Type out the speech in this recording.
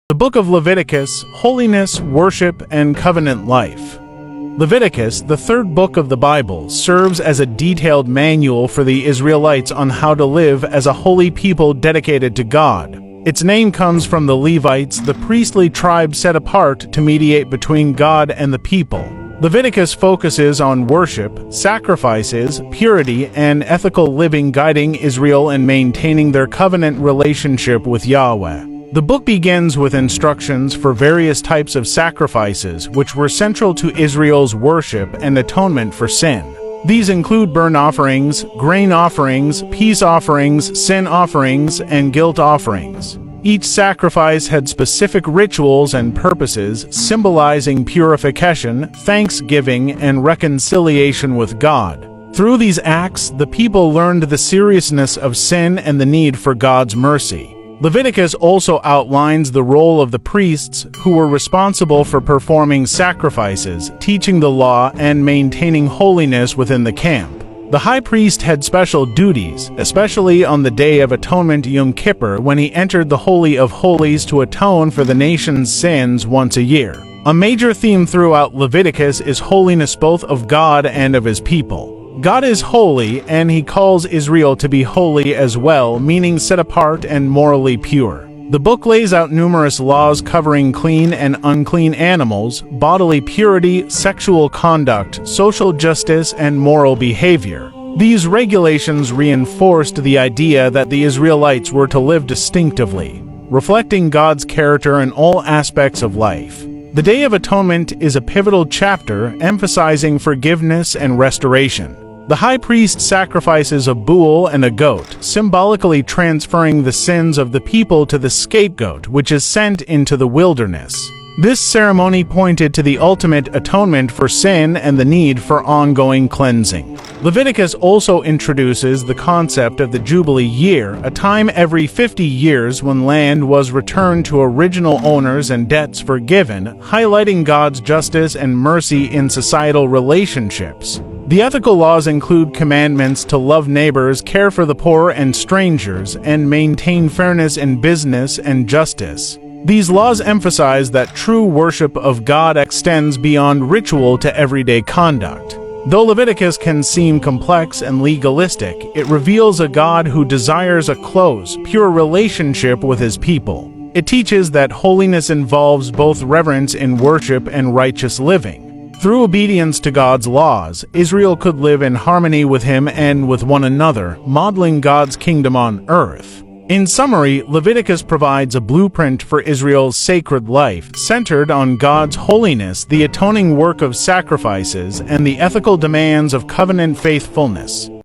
The Book of Leviticus, Holiness, Worship, and Covenant Life. Leviticus, the third book of the Bible, serves as a detailed manual for the Israelites on how to live as a holy people dedicated to God. Its name comes from the Levites, the priestly tribe set apart to mediate between God and the people. Leviticus focuses on worship, sacrifices, purity, and ethical living, guiding Israel in maintaining their covenant relationship with Yahweh. The book begins with instructions for various types of sacrifices which were central to Israel's worship and atonement for sin. These include burnt offerings, grain offerings, peace offerings, sin offerings, and guilt offerings. Each sacrifice had specific rituals and purposes, symbolizing purification, thanksgiving, and reconciliation with God. Through these acts, the people learned the seriousness of sin and the need for God's mercy. Leviticus also outlines the role of the priests, who were responsible for performing sacrifices, teaching the law, and maintaining holiness within the camp. The high priest had special duties, especially on the Day of Atonement Yom Kippur, when he entered the Holy of Holies to atone for the nation's sins once a year. A major theme throughout Leviticus is holiness both of God and of his people. God is holy, and he calls Israel to be holy as well, meaning set apart and morally pure. The book lays out numerous laws covering clean and unclean animals, bodily purity, sexual conduct, social justice, and moral behavior. These regulations reinforced the idea that the Israelites were to live distinctively, reflecting God's character in all aspects of life. The Day of Atonement is a pivotal chapter, emphasizing forgiveness and restoration. The high priest sacrifices a bull and a goat, symbolically transferring the sins of the people to the scapegoat, which is sent into the wilderness. This ceremony pointed to the ultimate atonement for sin and the need for ongoing cleansing. Leviticus also introduces the concept of the Jubilee year, a time every 50 years when land was returned to original owners and debts forgiven, highlighting God's justice and mercy in societal relationships. The ethical laws include commandments to love neighbors, care for the poor and strangers, and maintain fairness in business and justice. These laws emphasize that true worship of God extends beyond ritual to everyday conduct. Though Leviticus can seem complex and legalistic, it reveals a God who desires a close, pure relationship with his people. It teaches that holiness involves both reverence in worship and righteous living. Through obedience to God's laws, Israel could live in harmony with him and with one another, modeling God's kingdom on earth. In summary, Leviticus provides a blueprint for Israel's sacred life, centered on God's holiness, the atoning work of sacrifices, and the ethical demands of covenant faithfulness.